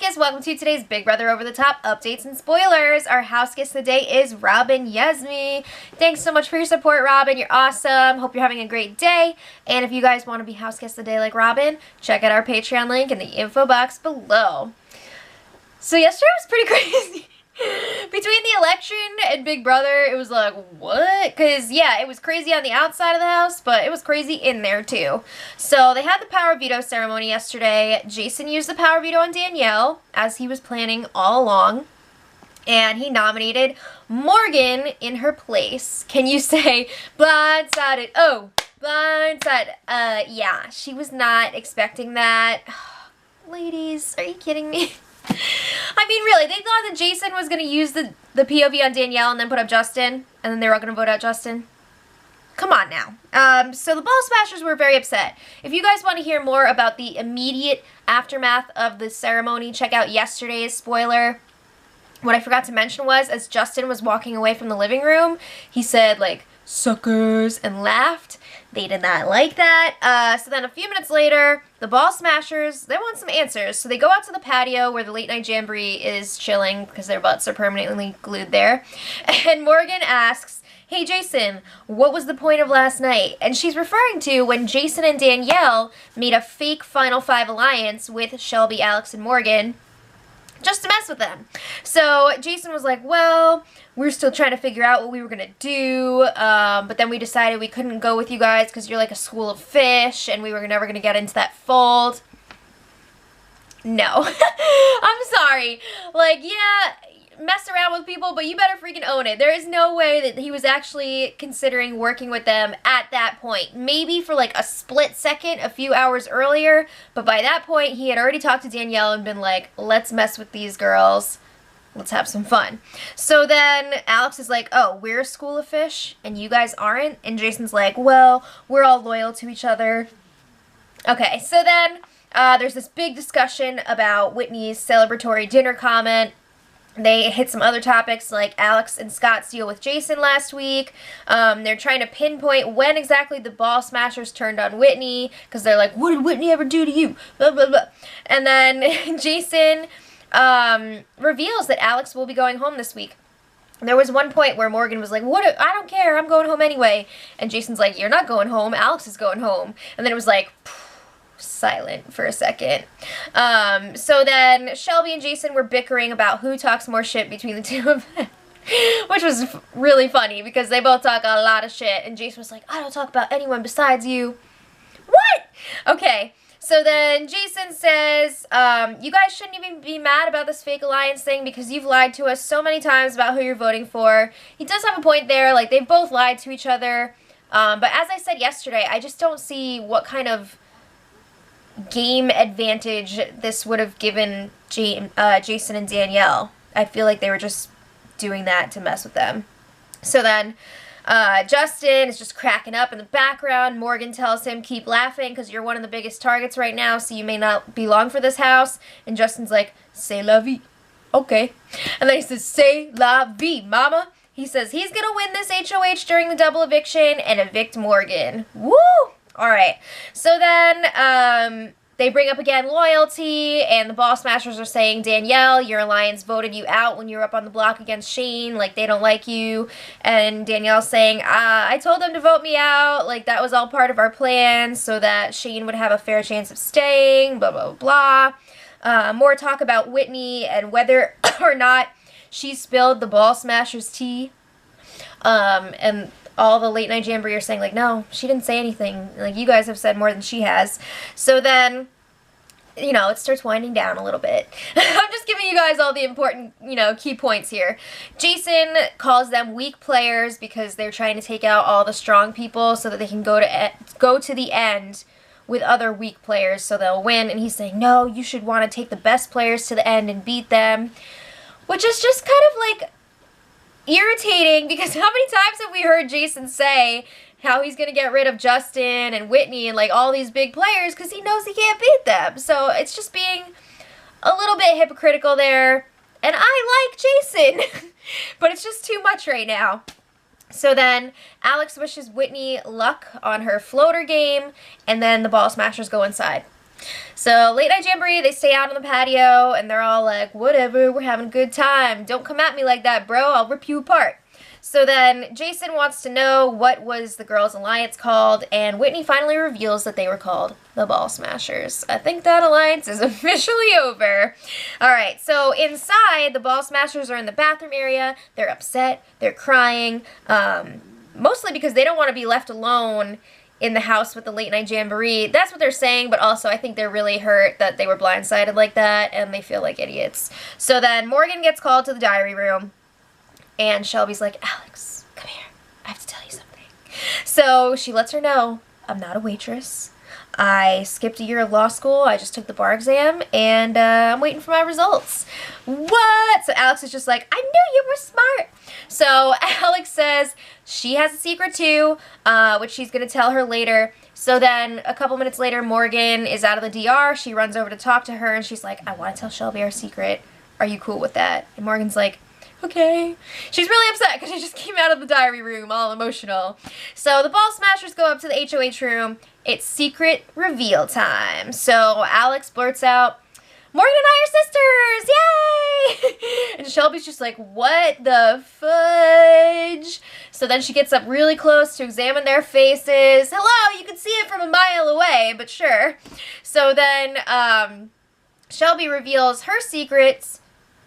guests, welcome to today's Big Brother Over the Top updates and spoilers. Our house guest today is Robin Yesme. Thanks so much for your support, Robin. You're awesome. Hope you're having a great day. And if you guys want to be house guests today like Robin, check out our Patreon link in the info box below. So yesterday was pretty crazy. Between the election and Big Brother, it was like, what? Because, yeah, it was crazy on the outside of the house, but it was crazy in there, too. So, they had the power veto ceremony yesterday. Jason used the power veto on Danielle, as he was planning all along. And he nominated Morgan in her place. Can you say, blindsided? Oh, blindsided. Yeah, she was not expecting that. Ladies, are you kidding me? I mean, really, they thought that Jason was going to use the POV on Danielle and then put up Justin, and then they were all going to vote out Justin. Come on now. So the Ball Smashers were very upset. If you guys want to hear more about the immediate aftermath of the ceremony, check out yesterday's spoiler. What I forgot to mention was, as Justin was walking away from the living room, he said, like, suckers, and laughed. They did not like that. So then a few minutes later, the Ball Smashers, they want some answers. So they go out to the patio where the late night jamboree is chilling because their butts are permanently glued there. And Morgan asks, hey Jason, what was the point of last night? And she's referring to when Jason and Danielle made a fake Final Five alliance with Shelby, Alex, and Morgan, just to mess with them. So Jason was like, well, we're still trying to figure out what we were going to do, but then we decided we couldn't go with you guys because you're like a school of fish, and we were never going to get into that fold. No. I'm sorry. Like, yeah, mess around with people, but you better freaking own it. There is no way that he was actually considering working with them at that point. Maybe for like a split second a few hours earlier, but by that point he had already talked to Danielle and been like, let's mess with these girls. Let's have some fun. So then Alex is like, oh, we're a school of fish and you guys aren't? And Jason's like, well, we're all loyal to each other. Okay, so then there's this big discussion about Whitney's celebratory dinner comment. They hit some other topics like Alex and Scott's deal with Jason last week. They're trying to pinpoint when exactly the Ball Smashers turned on Whitney because they're like, what did Whitney ever do to you? Blah, blah, blah. And then Jason reveals that Alex will be going home this week. And there was one point where Morgan was like, "What? I don't care. I'm going home anyway." And Jason's like, "You're not going home. Alex is going home." And then it was like, silent for a second. So then Shelby and Jason were bickering about who talks more shit between the two of them, which was really funny because they both talk a lot of shit, and Jason was like, I don't talk about anyone besides you. What? Okay, so then Jason says, you guys shouldn't even be mad about this fake alliance thing because you've lied to us so many times about who you're voting for. He does have a point there, like they've both lied to each other, but as I said yesterday, I just don't see what kind of game advantage this would have given Jason and Danielle. I feel like they were just doing that to mess with them. So then Justin is just cracking up in the background. Morgan tells him, keep laughing because you're one of the biggest targets right now, so you may not be long for this house. And Justin's like, c'est la vie. Okay. And then he says, c'est la vie, mama. He says he's going to win this HOH during the double eviction and evict Morgan. Woo! Alright, so then they bring up again loyalty, and the Ball Smashers are saying, Danielle, your alliance voted you out when you were up on the block against Shane, like they don't like you. And Danielle's saying, I told them to vote me out, like that was all part of our plan so that Shane would have a fair chance of staying, blah, blah, blah. More talk about Whitney and whether or not she spilled the Ball Smashers tea. And all the late night jamboree are saying, like, no, she didn't say anything. Like, you guys have said more than she has. So then, you know, it starts winding down a little bit. I'm just giving you guys all the important, you know, key points here. Jason calls them weak players because they're trying to take out all the strong people so that they can go to the end with other weak players so they'll win. And he's saying, no, you should want to take the best players to the end and beat them. Which is just kind of like irritating because how many times have we heard Jason say how he's going to get rid of Justin and Whitney and like all these big players because he knows he can't beat them. So it's just being a little bit hypocritical there. And I like Jason, but it's just too much right now. So then Alex wishes Whitney luck on her floater game, and then the Ball Smashers go inside. So late night jamboree, they stay out on the patio, and they're all like, whatever, we're having a good time. Don't come at me like that, bro. I'll rip you apart. So then Jason wants to know what was the girls' alliance called, and Whitney finally reveals that they were called the Ball Smashers. I think that alliance is officially over. All right, so inside, the Ball Smashers are in the bathroom area. They're upset. They're crying, mostly because they don't want to be left alone in the house with the late night jamboree. That's what they're saying, but also I think they're really hurt that they were blindsided like that, and they feel like idiots. So then Morgan gets called to the diary room. And Shelby's like, Alex, come here. I have to tell you something. So she lets her know, I'm not a waitress. I skipped a year of law school. I just took the bar exam, and I'm waiting for my results. What? So Alex is just like, I knew you were smart. So Alex says she has a secret too, which she's going to tell her later. So then a couple minutes later, Morgan is out of the DR. She runs over to talk to her, and she's like, I want to tell Shelby our secret. Are you cool with that? And Morgan's like, okay. She's really upset because she just came out of the diary room all emotional. So the Ball Smashers go up to the HOH room. It's secret reveal time. So Alex blurts out, Morgan and I are sisters! Yay! And Shelby's just like, what the fudge? So then she gets up really close to examine their faces. Hello, you can see it from a mile away, but sure. So then Shelby reveals her secrets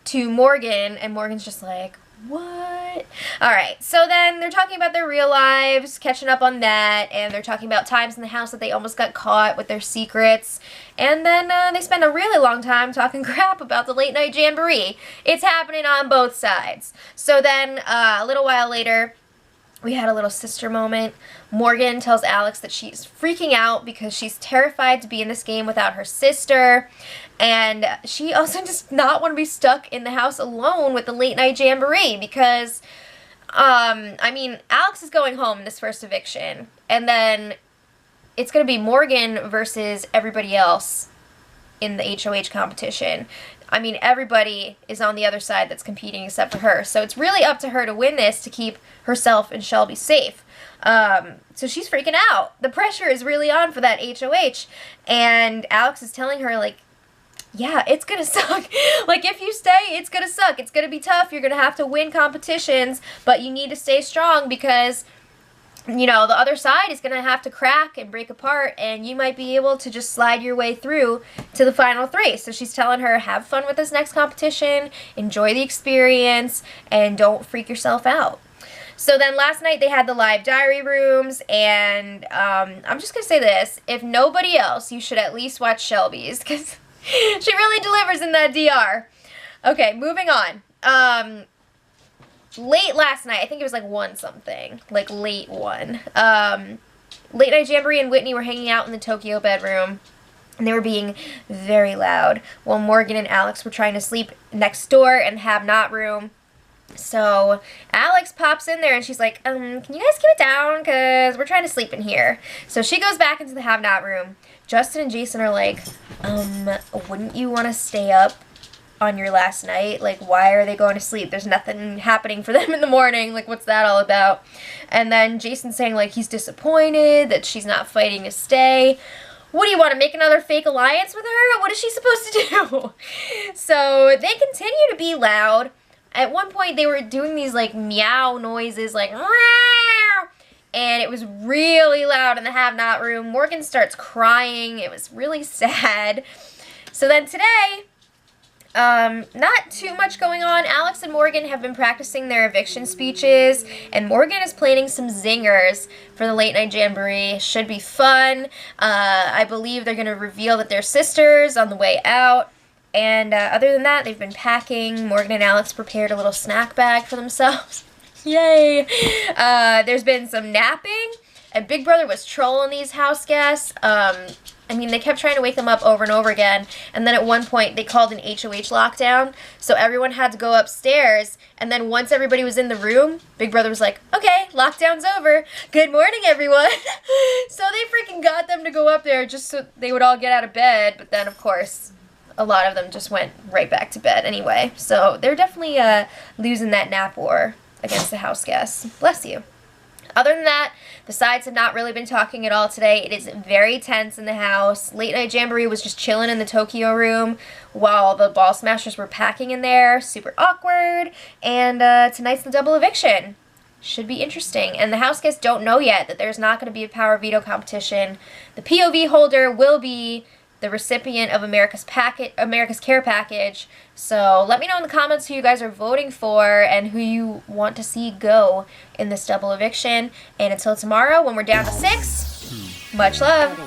to Morgan, and Morgan's just like, what? Alright, so then they're talking about their real lives, catching up on that, and they're talking about times in the house that they almost got caught with their secrets, and then they spend a really long time talking crap about the late night jamboree. It's happening on both sides. So then a little while later, we had a little sister moment. Morgan tells Alex that she's freaking out because she's terrified to be in this game without her sister. And she also does not want to be stuck in the house alone with the late night jamboree because, I mean, Alex is going home in this first eviction. And then it's going to be Morgan versus everybody else in the HOH competition. I mean, everybody is on the other side that's competing except for her. So it's really up to her to win this to keep herself and Shelby safe. So she's freaking out. The pressure is really on for that HOH. And Alex is telling her, like, yeah, it's gonna suck. Like, if you stay, it's gonna suck. It's gonna be tough. You're gonna have to win competitions, but you need to stay strong because, you know, the other side is gonna have to crack and break apart, and you might be able to just slide your way through to the final three. So she's telling her, have fun with this next competition, enjoy the experience, and don't freak yourself out. So then last night they had the live diary rooms, and I'm just going to say this. If nobody else, you should at least watch Shelby's, because she really delivers in that DR. Okay, moving on. Late last night, I think it was like 1 something, like late 1. Late Night Jamboree and Whitney were hanging out in the Tokyo bedroom, and they were being very loud while Morgan and Alex were trying to sleep next door in the have-not room. So Alex pops in there and she's like, can you guys keep it down because we're trying to sleep in here. So she goes back into the have-not room. Justin and Jason are like, wouldn't you want to stay up on your last night? Like, why are they going to sleep? There's nothing happening for them in the morning. Like, what's that all about? And then Jason's saying, like, he's disappointed that she's not fighting to stay. What do you want to make another fake alliance with her? What is she supposed to do? So they continue to be loud. At one point, they were doing these, like, meow noises, like, meow, and it was really loud in the have-not room. Morgan starts crying. It was really sad. So then today, not too much going on. Alex and Morgan have been practicing their eviction speeches, and Morgan is planning some zingers for the Late Night Jamboree. Should be fun. I believe they're going to reveal that they're sisters on the way out. And other than that, they've been packing. Morgan and Alex prepared a little snack bag for themselves. Yay! There's been some napping, and Big Brother was trolling these house guests. I mean, they kept trying to wake them up over and over again, and then at one point, they called an HOH lockdown, so everyone had to go upstairs, and then once everybody was in the room, Big Brother was like, okay, lockdown's over. Good morning, everyone. So they freaking got them to go up there just so they would all get out of bed, but then, of course, a lot of them just went right back to bed anyway. So they're definitely losing that nap war against the house guests. Bless you. Other than that, the sides have not really been talking at all today. It is very tense in the house. Late Night Jamboree was just chilling in the Tokyo room while the Ball Smashers were packing in there. Super awkward. And tonight's the double eviction. Should be interesting. And the house guests don't know yet that there's not going to be a power veto competition. The POV holder will be the recipient of America's Care Package. So let me know in the comments who you guys are voting for and who you want to see go in this double eviction. And until tomorrow when we're down to 6, much love.